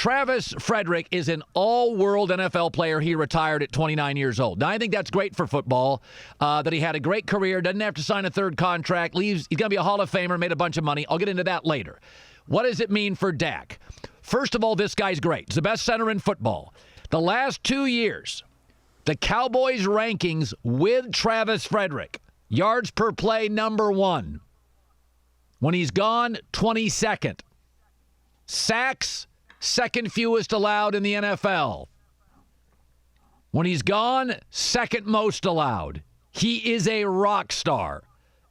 Travis Frederick is an all-world NFL player. He retired at 29 years old. Now, I think that's great for football, that he had a great career, doesn't have to sign a third contract, leaves. He's going to be a Hall of Famer, made a bunch of money. I'll get into that later. What does it mean for Dak? First of all, this guy's great. He's the best center in football. The last 2 years, the Cowboys' rankings with Travis Frederick, yards per play, number 1. When he's gone, 22nd. Sacks, second fewest allowed in the NFL. When he's gone, second most allowed. He is a rock star.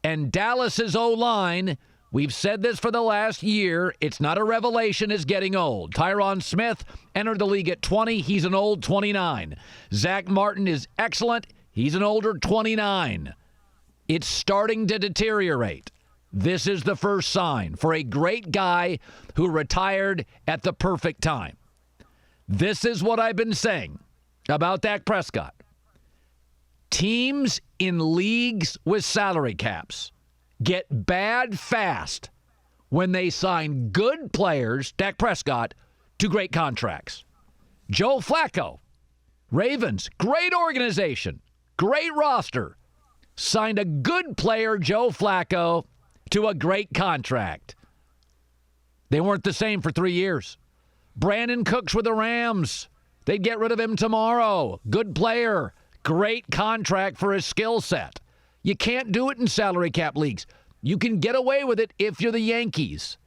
And Dallas's O-line, we've said this for the last year, it's not a revelation, is getting old. Tyron Smith entered the league at 20. He's an old 29. Zach Martin is excellent. He's an older 29. It's starting to deteriorate. This is the first sign for a great guy who retired at the perfect time. This is what I've been saying about Dak Prescott. Teams in leagues with salary caps get bad fast when they sign good players, Dak Prescott, to great contracts. Joe Flacco, Ravens, great organization, great roster, signed a good player, Joe Flacco, to a great contract. They weren't the same for 3 years. Brandon Cooks with the Rams. They'd get rid of him tomorrow. Good player. Great contract for his skill set. You can't do it in salary cap leagues. You can get away with it if you're the Yankees.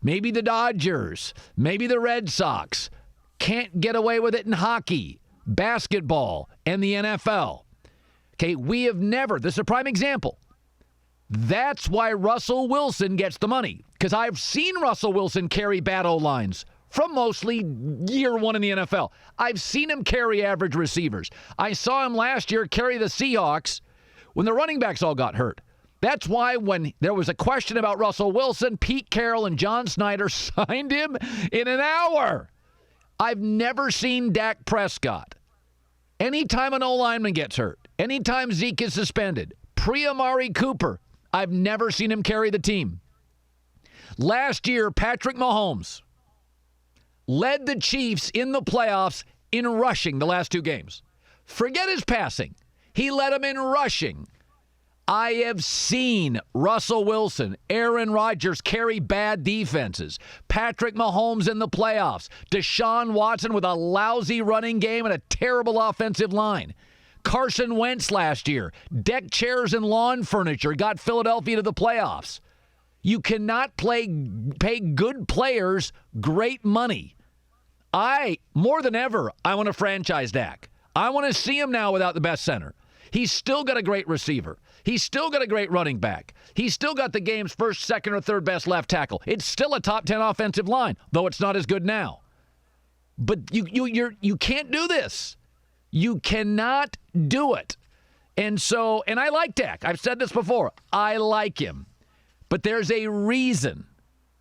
Maybe the Dodgers. Maybe the Red Sox. Can't get away with it in hockey, basketball, and the NFL. Okay, we have never. This is a prime example. That's why Russell Wilson gets the money. Because I've seen Russell Wilson carry bad O-lines from mostly year one in the NFL. I've seen him carry average receivers. I saw him last year carry the Seahawks when the running backs all got hurt. That's why when there was a question about Russell Wilson, Pete Carroll and John Snyder signed him in an hour. I've never seen Dak Prescott. Anytime an O-lineman gets hurt, anytime Zeke is suspended, pre-Amari Cooper, I've never seen him carry the team. Last year, Patrick Mahomes led the Chiefs in the playoffs in rushing the last 2 games. Forget his passing. He led them in rushing. I have seen Russell Wilson, Aaron Rodgers carry bad defenses. Patrick Mahomes in the playoffs. Deshaun Watson with a lousy running game and a terrible offensive line. Carson Wentz last year, deck chairs and lawn furniture, got Philadelphia to the playoffs. You cannot pay good players great money. More than ever, I want to franchise Dak. I want to see him now without the best center. He's still got a great receiver. He's still got a great running back. He's still got the game's first, second, or third best left tackle. It's still a top 10 offensive line, though it's not as good now. But you can't do this. You cannot do it. And I like Dak. I've said this before. I like him. But there's a reason.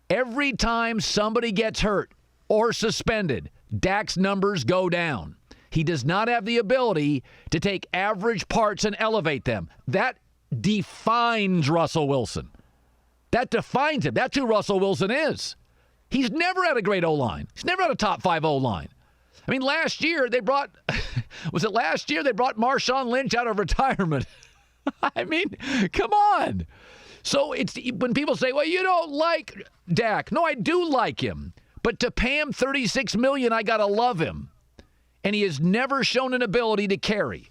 Every time somebody gets hurt or suspended, Dak's numbers go down. He does not have the ability to take average parts and elevate them. That defines Russell Wilson. That defines him. That's who Russell Wilson is. He's never had a great O-line. He's never had a top 5 O-line. I mean, last year they brought Marshawn Lynch out of retirement? I mean, come on. So it's when people say, well, you don't like Dak. No, I do like him. But to pay him $36 million, I got to love him. And he has never shown an ability to carry.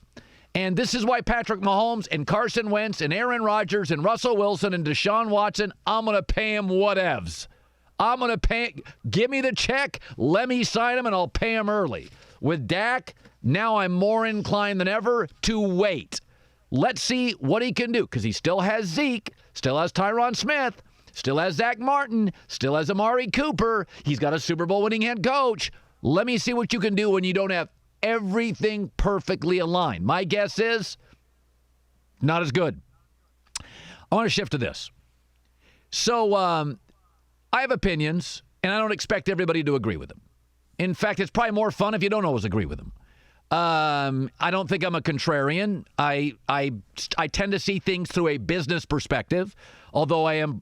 And this is why Patrick Mahomes and Carson Wentz and Aaron Rodgers and Russell Wilson and Deshaun Watson, I'm going to pay him whatevs. I'm going to pay. Give me the check. Let me sign him, and I'll pay him early. With Dak, now I'm more inclined than ever to wait. Let's see what he can do, because he still has Zeke, still has Tyron Smith, still has Zach Martin, still has Amari Cooper. He's got a Super Bowl winning head coach. Let me see what you can do when you don't have everything perfectly aligned. My guess is not as good. I want to shift to this. So I have opinions, and I don't expect everybody to agree with them. In fact, it's probably more fun if you don't always agree with them. I don't think I'm a contrarian. I tend to see things through a business perspective, although I'm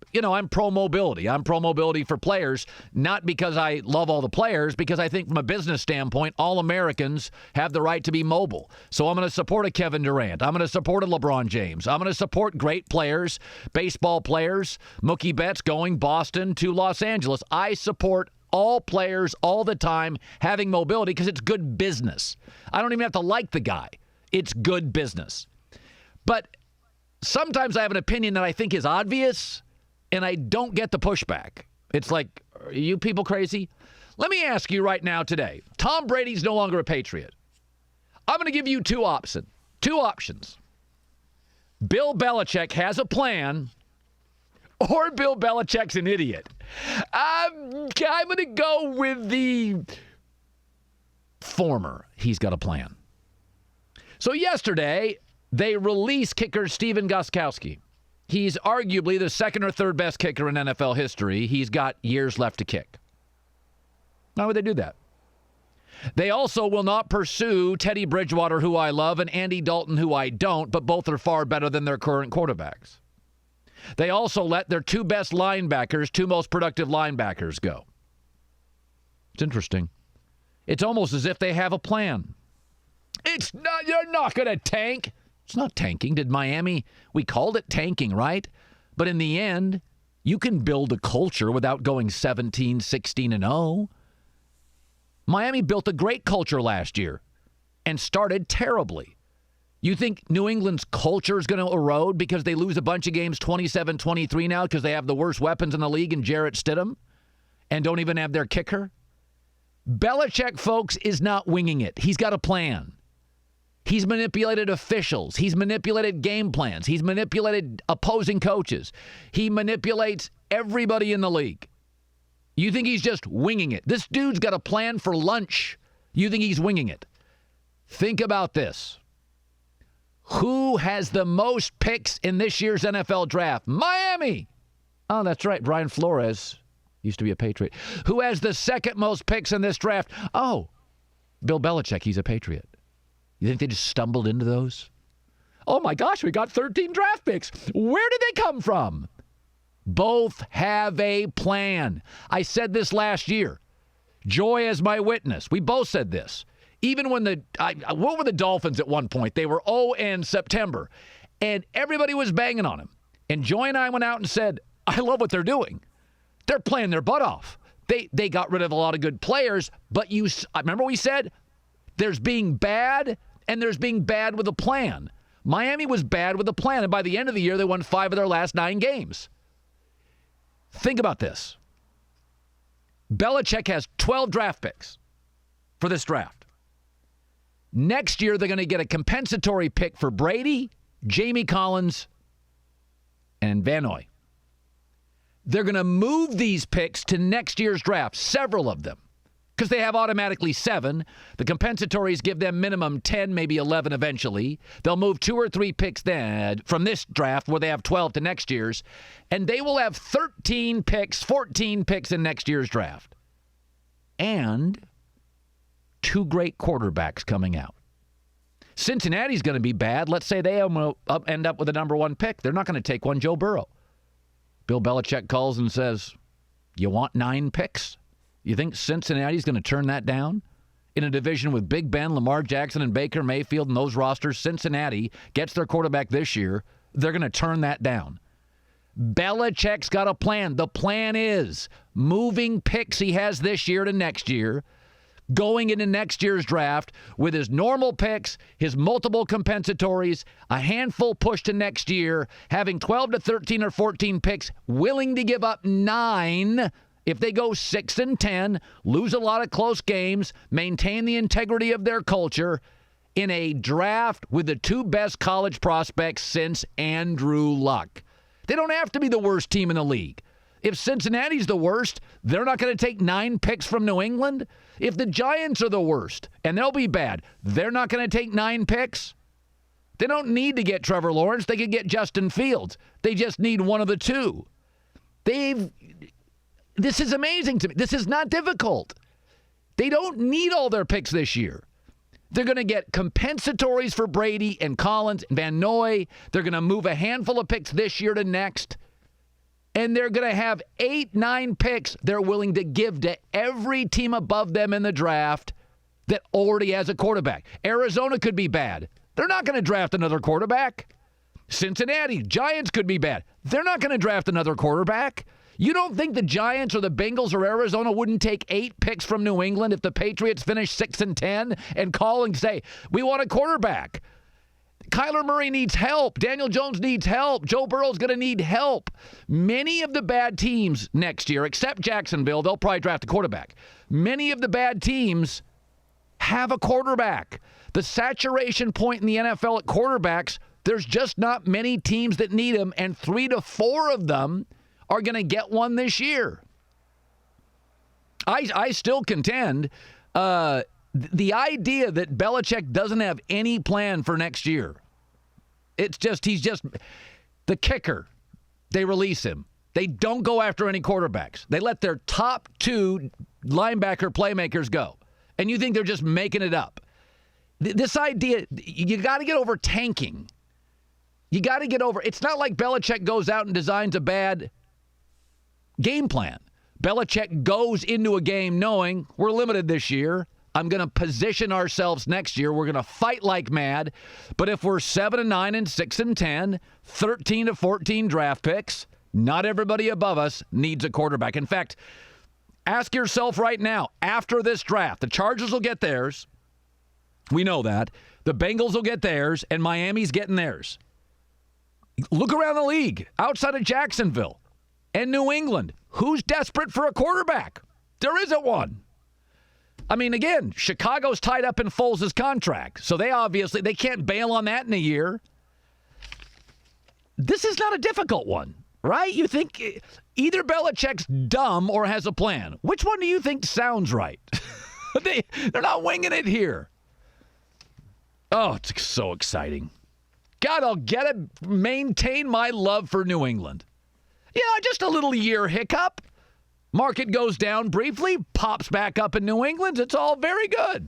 pro mobility. I'm pro mobility for players, not because I love all the players, because I think from a business standpoint, all Americans have the right to be mobile. So I'm going to support a Kevin Durant. I'm going to support a LeBron James. I'm going to support great players, baseball players, Mookie Betts going Boston to Los Angeles. I support all players all the time having mobility because it's good business. I don't even have to like the guy. It's good business. But sometimes I have an opinion that I think is obvious, and I don't get the pushback. It's like, are you people crazy? Let me ask you right now today. Tom Brady's no longer a Patriot. I'm going to give you two options. Bill Belichick has a plan, or Bill Belichick's an idiot. I'm going to go with the former. He's got a plan. So yesterday, they released kicker Steven Gostkowski. He's arguably the second or third best kicker in NFL history. He's got years left to kick. Why would they do that? They also will not pursue Teddy Bridgewater, who I love, and Andy Dalton, who I don't, but both are far better than their current quarterbacks. They also let their two best linebackers, two most productive linebackers, go. It's interesting. It's almost as if they have a plan. You're not going to tank. It's not tanking. Did Miami? We called it tanking, right? But in the end, you can build a culture without going 17, 16-0. Miami built a great culture last year and started terribly. You think New England's culture is going to erode because they lose a bunch of games 27-23 now because they have the worst weapons in the league in Jarrett Stidham and don't even have their kicker? Belichick, folks, is not winging it. He's got a plan. He's manipulated officials. He's manipulated game plans. He's manipulated opposing coaches. He manipulates everybody in the league. You think he's just winging it? This dude's got a plan for lunch. You think he's winging it? Think about this. Who has the most picks in this year's NFL draft? Miami. Oh, that's right. Brian Flores used to be a Patriot. Who has the second most picks in this draft? Oh, Bill Belichick. He's a Patriot. You think they just stumbled into those? Oh, my gosh, we got 13 draft picks. Where did they come from? Both have a plan. I said this last year. Joy as my witness. We both said this. Even when what were the Dolphins at one point? They were 0 in September, and everybody was banging on them. And Joy and I went out and said, I love what they're doing. They're playing their butt off. They got rid of a lot of good players, but I remember we said there's being bad and there's being bad with a plan. Miami was bad with a plan, and by the end of the year, they won 5 of their last 9 games. Think about this. Belichick has 12 draft picks for this draft. Next year, they're going to get a compensatory pick for Brady, Jamie Collins, and Van Noy. They're going to move these picks to next year's draft, several of them, because they have automatically 7. The compensatories give them minimum 10, maybe 11 eventually. They'll move 2 or 3 picks then from this draft where they have 12 to next year's, and they will have 13 picks, 14 picks in next year's draft. And 2 great quarterbacks coming out. Cincinnati's going to be bad. Let's say they end up with a number 1 pick. They're not going to take one, Joe Burrow. Bill Belichick calls and says, you want 9 picks? You think Cincinnati's going to turn that down? In a division with Big Ben, Lamar Jackson, and Baker Mayfield and those rosters, Cincinnati gets their quarterback this year. They're going to turn that down. Belichick's got a plan. The plan is moving picks he has this year to next year, going into next year's draft with his normal picks, his multiple compensatories, a handful pushed to next year, having 12 to 13 or 14 picks, willing to give up 9 if they go 6 and 10, lose a lot of close games, maintain the integrity of their culture in a draft with the 2 best college prospects since Andrew Luck. They don't have to be the worst team in the league. If Cincinnati's the worst, they're not going to take 9 picks from New England. If the Giants are the worst, and they'll be bad, they're not going to take 9 picks. They don't need to get Trevor Lawrence. They could get Justin Fields. They just need one of the 2. This is amazing to me. This is not difficult. They don't need all their picks this year. They're going to get compensatories for Brady and Collins and Van Noy. They're going to move a handful of picks this year to next. And they're going to have 8, 9 picks they're willing to give to every team above them in the draft that already has a quarterback. Arizona could be bad. They're not going to draft another quarterback. Cincinnati, Giants could be bad. They're not going to draft another quarterback. You don't think the Giants or the Bengals or Arizona wouldn't take 8 picks from New England if the Patriots finish 6-10 and call and say, we want a quarterback? Kyler Murray needs help. Daniel Jones needs help. Joe Burrow's going to need help. Many of the bad teams next year, except Jacksonville, they'll probably draft a quarterback. Many of the bad teams have a quarterback. The saturation point in the NFL at quarterbacks, there's just not many teams that need them, and 3 to 4 of them are going to get one this year. I still contend the idea that Belichick doesn't have any plan for next year. He's just the kicker. They release him. They don't go after any quarterbacks. They let their top 2 linebacker playmakers go. And you think they're just making it up. This idea, you got to get over tanking. You got to get over. It's not like Belichick goes out and designs a bad game plan. Belichick goes into a game knowing we're limited this year. I'm going to position ourselves next year. We're going to fight like mad. But if we're 7-9 and 6-10, 13 to 14 draft picks, not everybody above us needs a quarterback. In fact, ask yourself right now, after this draft, the Chargers will get theirs. We know that. The Bengals will get theirs, and Miami's getting theirs. Look around the league, outside of Jacksonville and New England. Who's desperate for a quarterback? There isn't one. I mean, again, Chicago's tied up in Foles' contract, so they can't bail on that in a year. This is not a difficult one, right? You think either Belichick's dumb or has a plan. Which one do you think sounds right? They're not winging it here. Oh, it's so exciting. God, I'll get to maintain my love for New England. Just a little year hiccup. Market goes down briefly, pops back up in New England. It's all very good.